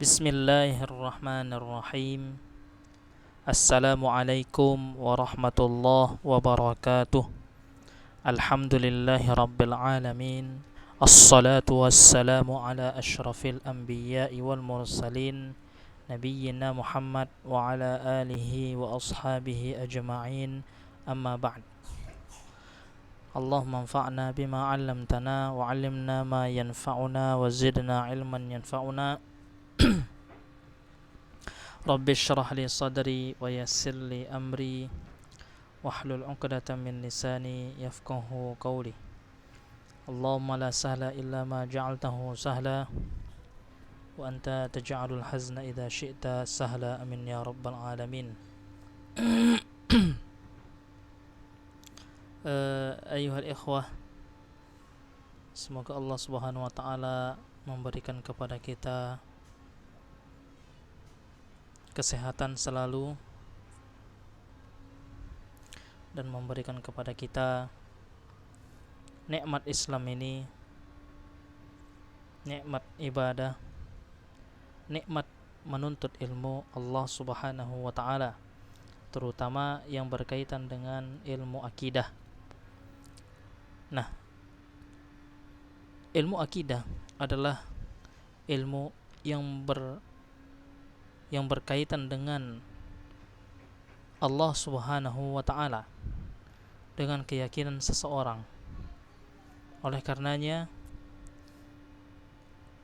Bismillahirrahmanirrahim. Assalamualaikum warahmatullahi wabarakatuh. Alhamdulillahi rabbil alamin. Assalatu wassalamu ala ashrafil anbiya'i wal mursalin Nabiyyina Muhammad wa ala alihi wa ashabihi ajma'in. Amma ba'd. Allahumma anfa'na bima 'allamtana wa 'allimna ma yanfa'una wa zidna 'ilman yanfa'una. Rabbi syrah li sadri wa yassir li amri wahlul 'uqdatam min lisani yafqahu qawli. Allahumma la sahla illa ma ja'altahu sahla wa anta taj'alul hazna idza syi'ta sahla, amin ya rabbal alamin. Ayuhal ikhwah, semoga Allah Subhanahu wa taala memberikan kepada kita kesehatan selalu dan memberikan kepada kita nikmat Islam ini, nikmat ibadah, nikmat menuntut ilmu Allah Subhanahu wa taala, terutama yang berkaitan dengan ilmu akidah. Nah, ilmu akidah adalah ilmu yang berkaitan dengan Allah Subhanahu wa taala, dengan keyakinan seseorang. Oleh karenanya,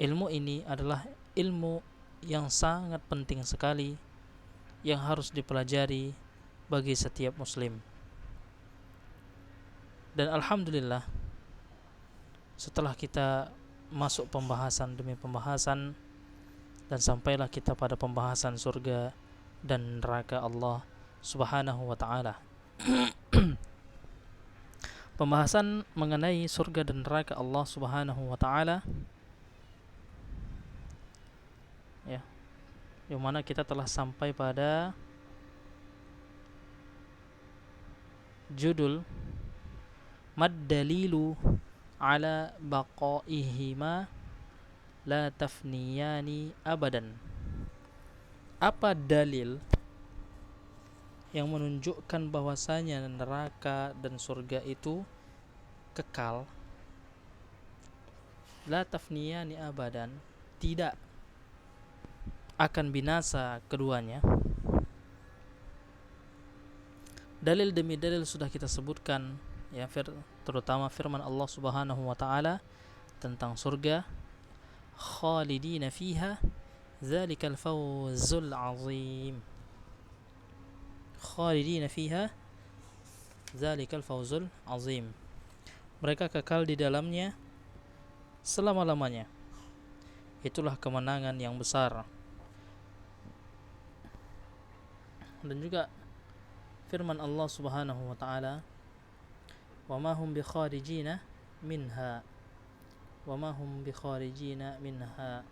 ilmu ini adalah ilmu yang sangat penting sekali yang harus dipelajari bagi setiap muslim. Dan alhamdulillah, setelah kita masuk pembahasan demi pembahasan dan sampailah kita pada pembahasan surga dan neraka Allah Subhanahu wa taala. Pembahasan mengenai surga dan neraka Allah Subhanahu wa taala, ya, yang mana kita telah sampai pada judul Mad dalilu ala baqaihima la tafniyani abadan. Apa dalil yang menunjukkan bahwasanya neraka dan surga itu kekal? La tafniyani abadan, tidak akan binasa keduanya. Dalil demi dalil sudah kita sebutkan, ya, terutama firman Allah Subhanahu wa taala tentang surga, khalidina fiha dzalikal fawzul azim. Khalidina fiha dzalikal fawzul azim. Mereka kekal di dalamnya selama-lamanya. Itulah kemenangan yang besar. Dan juga firman Allah Subhanahu wa taala, wa ma hum bikharijina minha, wa ma hum bikharijina minha,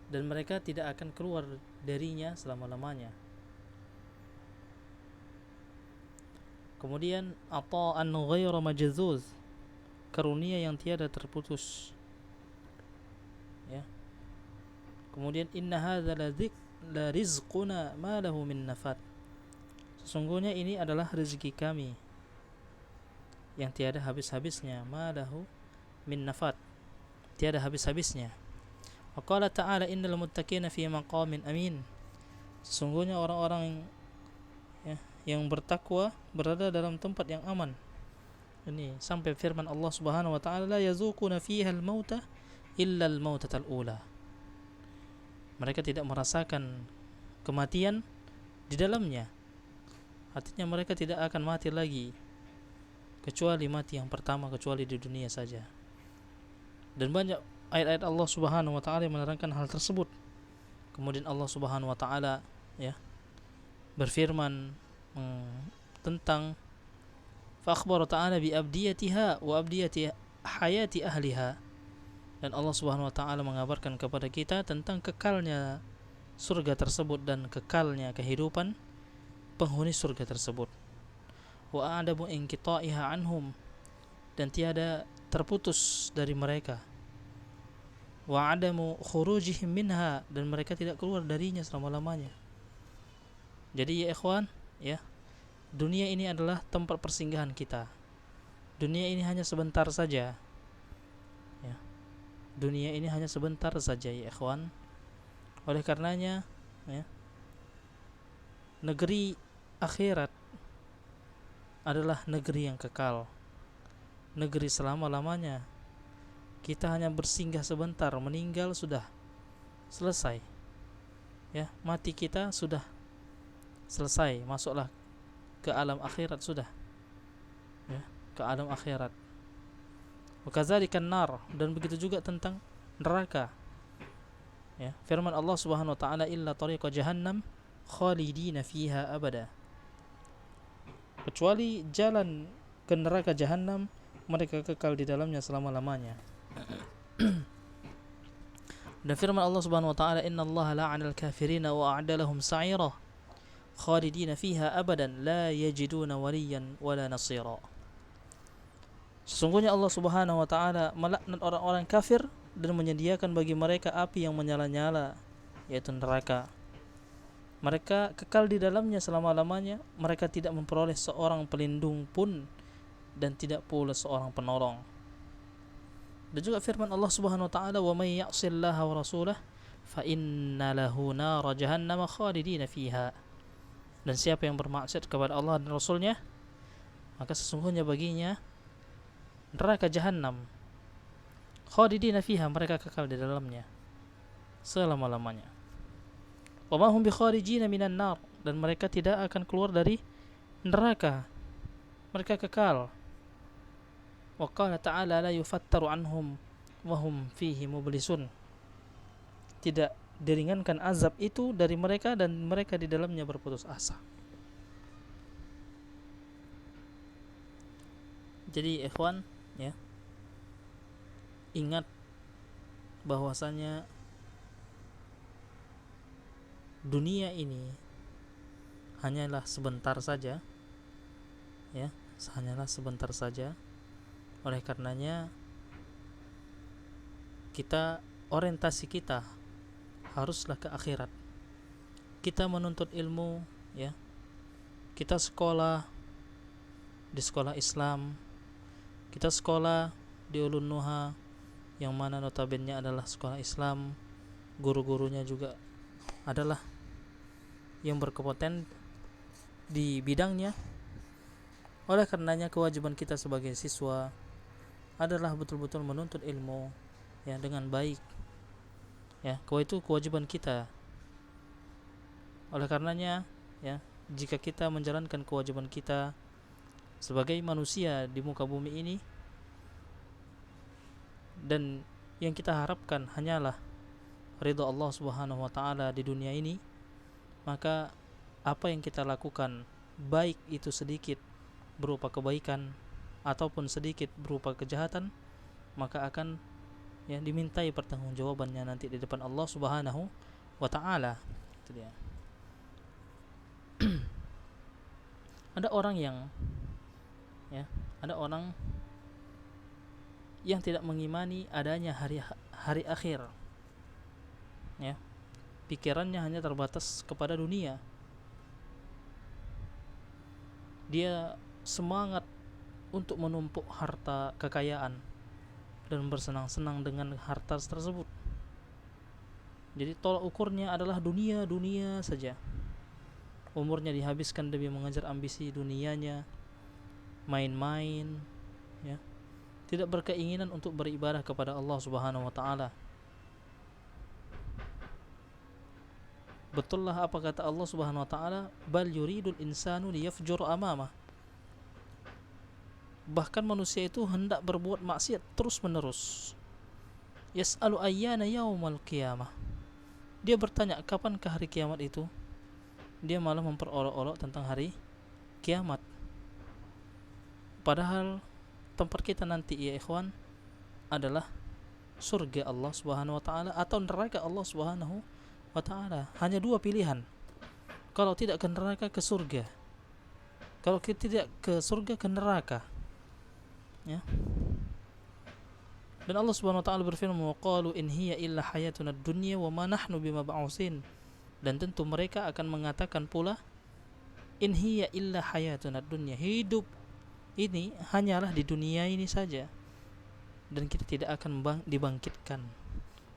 dan mereka tidak akan keluar darinya selama-lamanya. Kemudian ata'an ghairu majzuz, karunia yang tiada terputus, ya. Kemudian inna hadza la rizquna ma lahu min nafad, sesungguhnya ini adalah rezeki kami yang tiada habis-habisnya. Malahu min nafad, tiada habis-habisnya. Wa qala ta'ala innal muttaqina fi maqamin amin, sesungguhnya orang-orang yang bertakwa berada dalam tempat yang aman. Ini sampai firman Allah Subhanahu wa taala, la yazuquna fiha al-mauta illa al-mautatal ula, mereka tidak merasakan kematian di dalamnya. Artinya mereka tidak akan mati lagi kecuali mati yang pertama, kecuali di dunia saja. Dan banyak ayat-ayat Allah Subhanahu wa taala yang menerangkan hal tersebut. Kemudian Allah Subhanahu wa taala, ya, berfirman tentang fa akhbara ta'ala bi abdiyatiha wa abdiyati hayati ahliha, dan Allah Subhanahu wa taala mengabarkan kepada kita tentang kekalnya surga tersebut dan kekalnya kehidupan penghuni surga tersebut. Wa adabu inqita'iha anhum, dan tiada terputus dari mereka. wa adamu khurujihim minha, dan mereka tidak keluar darinya selama-lamanya. Jadi ya ikhwan, ya, dunia ini adalah tempat persinggahan kita. Dunia ini hanya sebentar saja. Ya. Dunia ini hanya sebentar saja ya ikhwan. Oleh karenanya, ya, negeri akhirat adalah negeri yang kekal, negeri selama-lamanya. Kita hanya bersinggah sebentar, meninggal sudah selesai. Ya, mati kita sudah selesai, masuklah ke alam akhirat sudah. Ya, ke alam akhirat. Wa kadzalikan nar, dan begitu juga tentang neraka. Ya, firman Allah Subhanahu wa taala, illa tariqa jahannam khalidina fiha abada. Kecuali jalan ke neraka jahanam, mereka kekal di dalamnya selama-lamanya. Dan firman Allah Subhanahu wa taala, innallaha la'anal kafirina wa a'adda lahum sa'ira khalidina fiha abadan la yajiduna waliyan wala nasira. Sesungguhnya Allah Subhanahu wa taala melaknat orang-orang kafir dan menyediakan bagi mereka api yang menyala-nyala, yaitu neraka. Mereka kekal di dalamnya selama-lamanya, mereka tidak memperoleh seorang pelindung pun dan tidak pula seorang penolong. Dan juga firman Allah Subhanahu wa taala, wa may ya'sillaha wa rasulahu fa inna lahu nar jahannam khalidina fiha. Dan siapa yang bermaksiat kepada Allah dan Rasulnya, maka sesungguhnya baginya neraka jahanam khalidina fiha, mereka kekal di dalamnya selama-lamanya. Wa ma hum bikharijina minan nar, dan mereka tidak akan keluar dari neraka, mereka kekal. Wa qala ta'ala la yufattaru anhum wa hum fihi mublisun, tidak diringankan azab itu dari mereka dan mereka di dalamnya berputus asa. Jadi ikhwan, ya, ingat bahwasanya dunia ini hanyalah sebentar saja, ya, hanyalah sebentar saja. Oleh karenanya kita, orientasi kita haruslah ke akhirat. Kita menuntut ilmu, ya, kita sekolah di sekolah Islam, kita sekolah di Ulun Nuha, yang mana notabene adalah sekolah Islam, guru-gurunya juga adalah yang berkompeten di bidangnya. Oleh karenanya kewajiban kita sebagai siswa adalah betul-betul menuntut ilmu, ya, dengan baik. Ya, itu kewajiban kita. Oleh karenanya, ya, jika kita menjalankan kewajiban kita sebagai manusia di muka bumi ini, dan yang kita harapkan hanyalah ridha Allah Subhanahu wa taala di dunia ini, maka apa yang kita lakukan, baik itu sedikit berupa kebaikan ataupun sedikit berupa kejahatan, maka akan, ya, dimintai pertanggungjawabannya nanti di depan Allah Subhanahu wa taala. Itu dia. Ada orang yang, ya, ada orang yang tidak mengimani adanya hari akhir. Ya. Pikirannya hanya terbatas kepada dunia. Dia semangat untuk menumpuk harta kekayaan dan bersenang-senang dengan harta tersebut. Jadi tolak ukurnya adalah dunia saja. Umurnya dihabiskan demi mengejar ambisi dunianya, main-main, ya. Tidak berkeinginan untuk beribadah kepada Allah Subhanahu wa taala. Betullah apa kata Allah Subhanahu wa taala, bal yuridul insanu liyafjur amamah. Bahkan manusia itu hendak berbuat maksiat terus-menerus. Yas'alu ayyana yaumal qiyamah. Dia bertanya kapankah hari kiamat itu? Dia malah memperolok-olok tentang hari kiamat. Padahal tempat kita nanti, ya ikhwan, adalah surga Allah Subhanahu wa taala atau neraka Allah Subhanahu wa taala. Hanya dua pilihan. Kalau tidak ke neraka, ke surga. Kalau kita tidak ke surga, ke neraka. Ya. Dan Allah Subhanahu wa taala berfirman, "Wa qalu in hiya illa hayatuna dunya wa ma nahnu bimab'utsin." Dan tentu mereka akan mengatakan pula, in hiya illa hayatuna dunya, hidup ini hanyalah di dunia ini saja dan kita tidak akan dibangkitkan.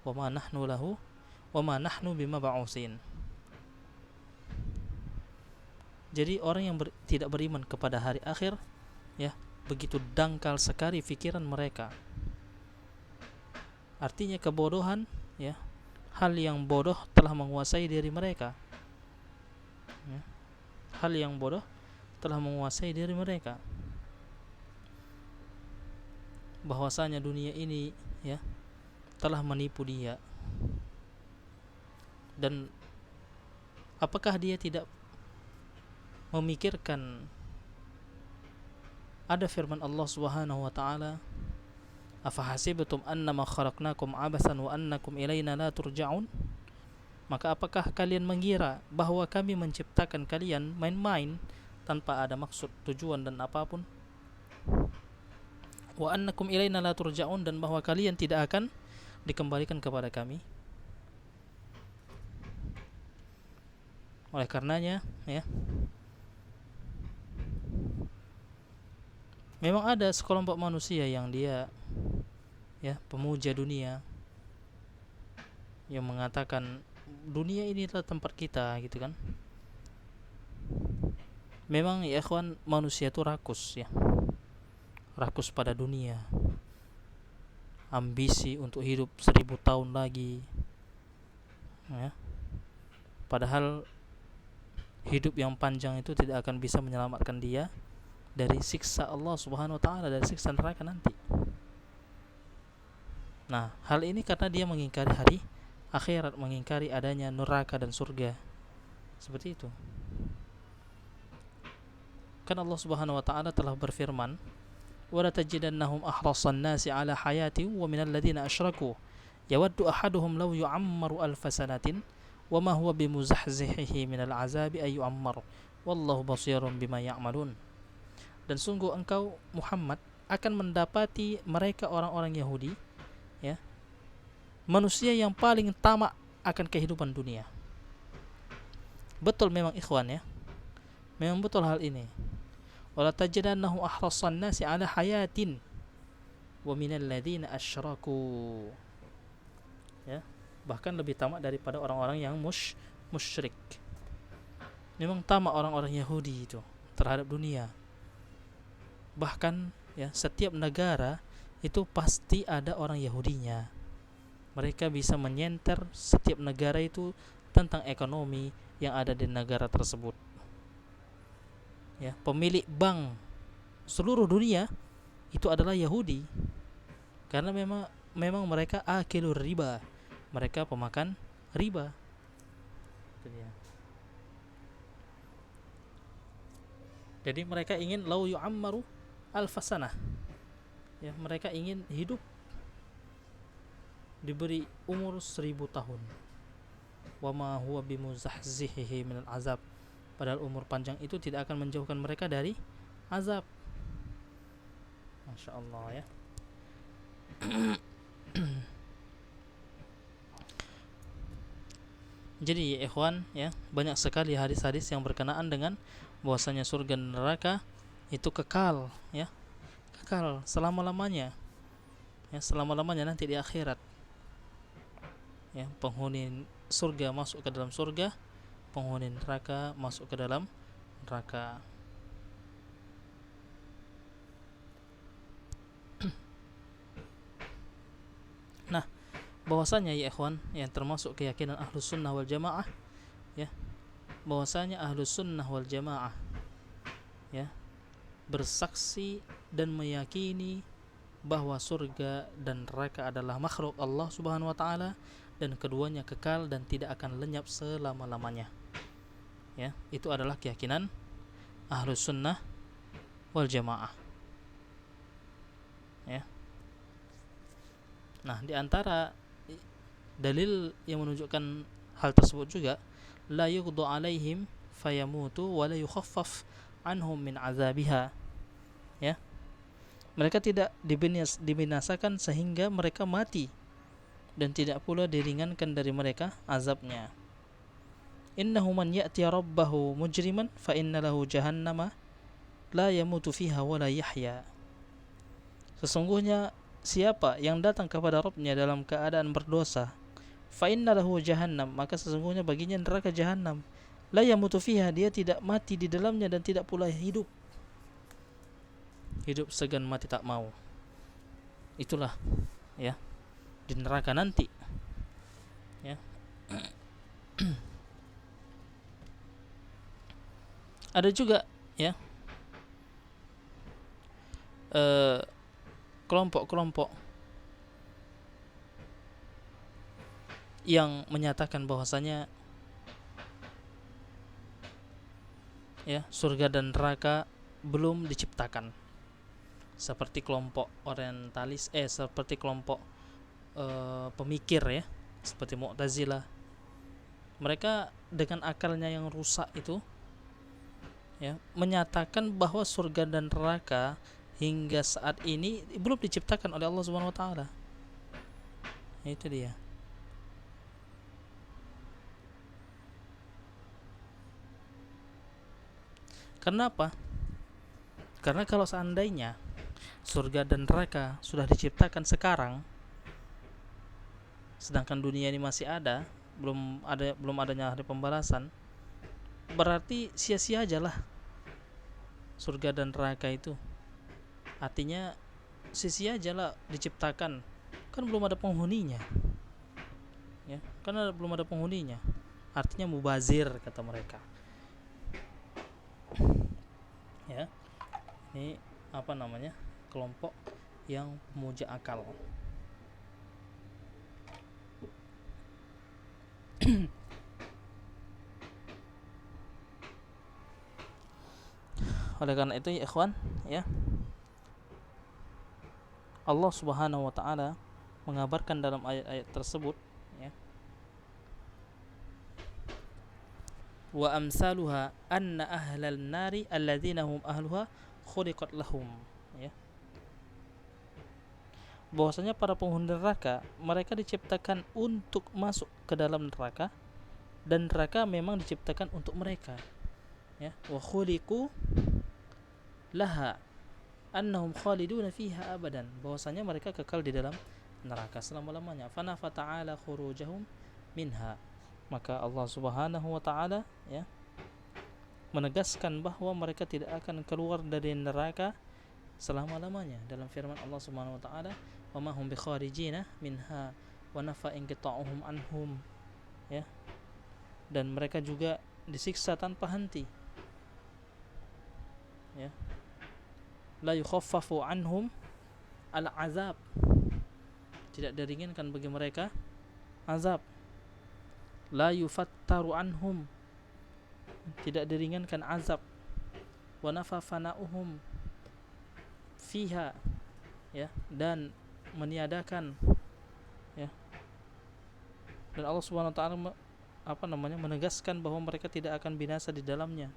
Wa ma nahnu lahu wa ma nahnu bimab'utsin. Jadi orang yang tidak beriman kepada hari akhir, ya, begitu dangkal sekali pikiran mereka. Artinya kebodohan, ya, hal yang bodoh telah menguasai diri mereka, ya. Hal yang bodoh telah menguasai diri mereka, bahwasanya dunia ini, ya, telah menipu dia. Dan apakah dia tidak memikirkan ada firman Allah Subhanahu wa taala, "Afahasibtum annama khalaqnakum abatsan wa annakum ilaina la turja'un?" Maka apakah kalian mengira bahwa kami menciptakan kalian main-main tanpa ada maksud, tujuan dan apapun? Wa annakum ilaina la turja'un, dan bahwa kalian tidak akan dikembalikan kepada kami. Oleh karenanya, ya, memang ada sekelompok manusia yang dia, ya, pemuja dunia, yang mengatakan dunia ini adalah tempat kita, gitu kan. Memang ya ikhwan, manusia itu rakus, ya, rakus pada dunia, ambisi untuk hidup 1000 tahun lagi, ya. Padahal hidup yang panjang itu tidak akan bisa menyelamatkan dia dari siksa Allah Subhanahu wa taala, dari siksa neraka nanti. Nah, hal ini karena dia mengingkari hari akhirat, mengingkari adanya neraka dan surga. Seperti itu. Kan Allah Subhanahu wa taala telah berfirman, "Wa la tajidannahum ahrasan nasi 'ala hayati wa minal ladzina asyraku yawaddu ahaduhum law yu'ammaru alf sanatin wa ma huwa bimuzahzihihi minal 'azabi ay yu'ammar wallahu basirun bima ya'malun." Dan sungguh engkau Muhammad akan mendapati mereka orang-orang Yahudi, ya, manusia yang paling tamak akan kehidupan dunia. Betul memang ikhwan, ya, memang betul hal ini. Wala tajidannahu ahrasan nasi 'ala hayatin wa minal ladzina asyraku, ya, bahkan lebih tamak daripada orang-orang yang musyrik. Memang tamak orang-orang Yahudi itu terhadap dunia. Bahkan, ya, setiap negara itu pasti ada orang Yahudinya. Mereka bisa menyenter setiap negara itu tentang ekonomi yang ada di negara tersebut. Ya, pemilik bank seluruh dunia itu adalah Yahudi. Karena memang mereka akilur riba. Mereka pemakan riba. Itu dia. Jadi mereka ingin lau yu'ammaru alfasanah. Ya, mereka ingin hidup diberi umur 1000 tahun. Wa ma huwa bimuzahzihihi minal azab. Padahal umur panjang itu tidak akan menjauhkan mereka dari azab. Masya Allah, ya. Jadi ya ikhwan, ya, banyak sekali hadis-hadis yang berkenaan dengan bahwasanya surga dan neraka itu kekal, ya, kekal selama-lamanya, ya, selama-lamanya nanti di akhirat. Ya, penghuni surga masuk ke dalam surga, penghuni neraka masuk ke dalam neraka. Nah, bahwasanya ya ikhwan, yang termasuk keyakinan Ahlus Sunnah wal Jamaah, ya, bahwasanya Ahlus Sunnah wal Jamaah, ya, bersaksi dan meyakini bahwa surga dan neraka adalah makhluk Allah Subhanahu wa taala dan keduanya kekal dan tidak akan lenyap selama-lamanya. Ya, itu adalah keyakinan Ahlus Sunnah wal Jamaah. Ya. Nah, di antara dalil yang menunjukkan hal tersebut juga, la yughdu alaihim fayamutu wa la yukhaffaf anhum min azabiha. Ya. Mereka tidak dibinasakan sehingga mereka mati, dan tidak pula diringankan dari mereka azabnya. Innahu man ya'ti rabbahu mujriman fa inna lahu jahannama la yamutu fiha wa la yahya. Sesungguhnya siapa yang datang kepada Rabbnya dalam keadaan berdosa, fa inna lahu jahannam, maka sesungguhnya baginya neraka jahannam, la yamutu fiha, dia tidak mati di dalamnya dan tidak pula hidup segan mati tak mau. Itulah ya di neraka nanti ya. Ada juga ya kelompok-kelompok yang menyatakan bahwasanya ya surga dan neraka belum diciptakan, seperti kelompok orientalis, seperti kelompok pemikir ya, seperti Mu'tazilah. Mereka dengan akalnya yang rusak itu ya menyatakan bahwa surga dan neraka hingga saat ini belum diciptakan oleh Allah Subhanahu wa taala. Itu dia. Karena apa? Karena kalau seandainya surga dan neraka sudah diciptakan sekarang, sedangkan dunia ini masih ada, belum adanya hari pembalasan, berarti sia-sia aja lah surga dan neraka itu. Artinya sia-sia aja lah diciptakan, kan belum ada penghuninya ya, karena belum ada penghuninya, artinya mubazir kata mereka ya. Ini apa namanya, kelompok yang memuja akal. Oleh karena itu ya ikhwan ya, Allah Subhanahu wa taala mengabarkan dalam ayat-ayat tersebut ya, wa amsaluha anna ahlal nari alladzina hum ahluha khuliqat lahum ya, bahwasanya para penghuni neraka mereka diciptakan untuk masuk ke dalam neraka, dan neraka memang diciptakan untuk mereka ya. Wa khuliqu laha annahum khaliduna fiha abadan, bahwasanya mereka kekal di dalam neraka selama-lamanya. Fanafa ta'ala khurujahum minha, maka Allah Subhanahu wa taala ya menegaskan bahwa mereka tidak akan keluar dari neraka selama-lamanya dalam firman Allah Subhanahu wa taala, wa ma hum bikharijina minha wa nafa inqita'uhum anhum ya, dan mereka juga disiksa tanpa henti ya. La yukhaffafu anhum al-azab, tidak diringankan bagi mereka azab. La yufattaru anhum, tidak diringankan azab. Wa nafa fana'uhum fiha ya, dan meniadakan ya. Dan Allah Subhanahu wa taala menegaskan bahwa mereka tidak akan binasa di dalamnya.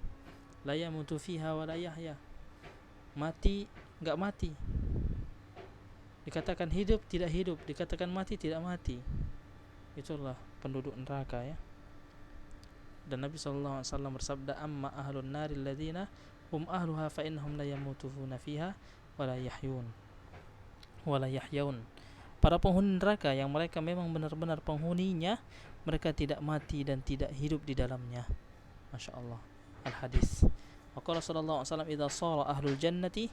La yamutu fiha wa la yahya, mati enggak mati, dikatakan hidup tidak hidup, dikatakan mati tidak mati. Itulah penduduk neraka ya. Dan Nabi sallallahu alaihi wasallam bersabda, amma ahlun nari alladzina hum ahluha fa innahum la yamutuna fiha wa la yahyaun. Para penghuni neraka yang mereka memang benar-benar penghuninya, mereka tidak mati dan tidak hidup di dalamnya. Masya Allah. Al-hadis. Wa qala sallallahu alaihi wasallam, idza sara ahlul jannati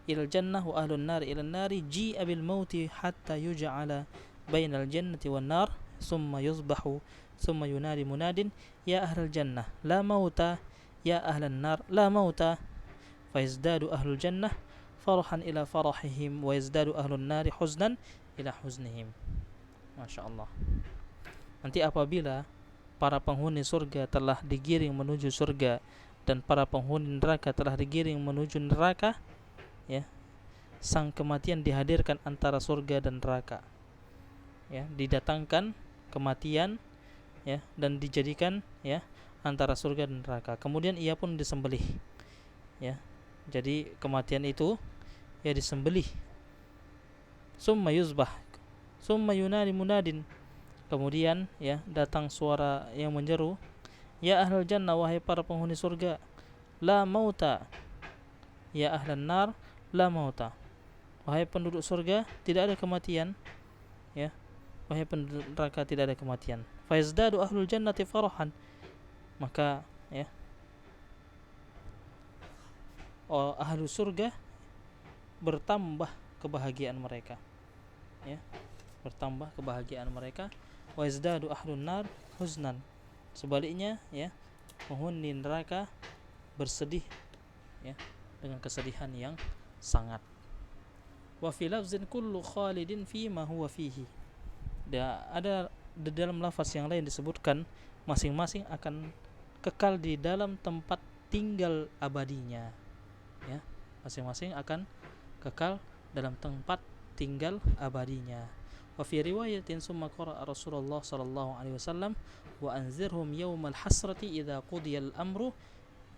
ilal jannah wa ahlun nari ilal nari ji'a bil mauti hatta yuj'ala bainal jannati wan nar thumma yuzbahu thumma yunadi munadin ya ahlal jannah la mauta ya ahlan nar la mauta, fa yazdadu ahlul jannah farahan ila farahihim wa yazdadu ahlun nari huznan ila huznihim. Masya Allah. Nanti apabila para penghuni surga telah digiring menuju surga dan para penghuni neraka telah digiring menuju neraka ya, sang kematian dihadirkan antara surga dan neraka ya, didatangkan kematian ya, dan dijadikan ya antara surga dan neraka. Kemudian ia pun disembelih ya. Jadi kematian itu ya disembelih. Summa yuzbah, summa yunadi munadin, kemudian ya datang suara yang menyeru, ya ahlul jannah, wahai para penghuni surga, la mauta, ya ahlan nar, la mauta, wahai penduduk surga tidak ada kematian, ya, wahai penduduk neraka tidak ada kematian. Fa yazdadu ahlul jannati farahan, maka ya ahlu surga bertambah kebahagiaan mereka, ya, bertambah kebahagiaan mereka. Wa yazdadu ahlun nar huznan, sebaliknya ya penghuni neraka bersedih, ya, dengan kesedihan yang sangat. Wa fi lafzin kullu khalidin fi ma huwa fihi, ada di dalam lafaz yang lain disebutkan masing-masing akan kekal di dalam tempat tinggal abadinya, ya, masing-masing akan kekal dalam tempat tinggal abadinya. Wa fi riwayatin summa qara'a Rasulullah sallallahu alaihi wasallam wa anzirhum yaumal hasrati idza qudiyal amru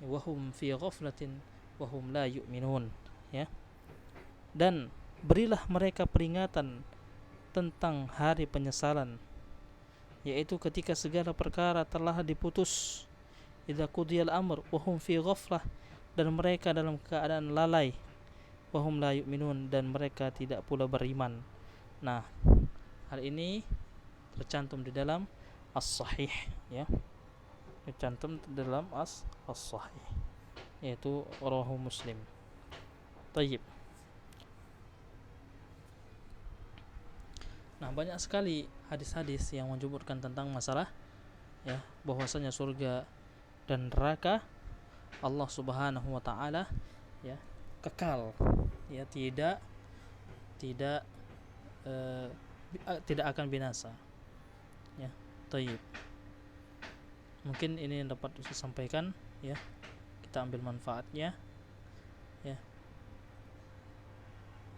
wa hum fi ghaflatin wa hum la yu'minun, ya, dan berilah mereka peringatan tentang hari penyesalan, yaitu ketika segala perkara telah diputus. Idza qudiyal amr wa hum fi ghaflah, dan mereka dalam keadaan lalai. Wa hum la yu'minun, dan mereka tidak pula beriman. Nah, hal ini tercantum di dalam as-sahih, ya, tercantum di dalam as-sahih, yaitu rawahu Muslim. Tayyib. Nah, banyak sekali hadis-hadis yang menyebutkan tentang masalah, ya, bahwasanya surga dan neraka Allah Subhanahu wa taala, ya, kekal, ya, tidak akan binasa, ya. Tayyib. Mungkin ini yang dapat saya sampaikan, ya. Kita ambil manfaatnya, ya.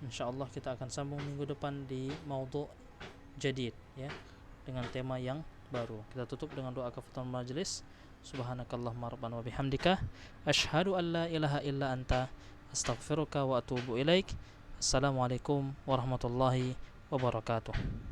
Insyaallah kita akan sambung minggu depan di maudhu' jadid, ya, dengan tema yang baru. Kita tutup dengan doa kafaratul majlis. Subhanakallahumma rabbana wa bihamdika asyhadu an la ilaha illa anta astaghfiruka wa atubu ilaik. Assalamualaikum warahmatullahi wabarakatuh.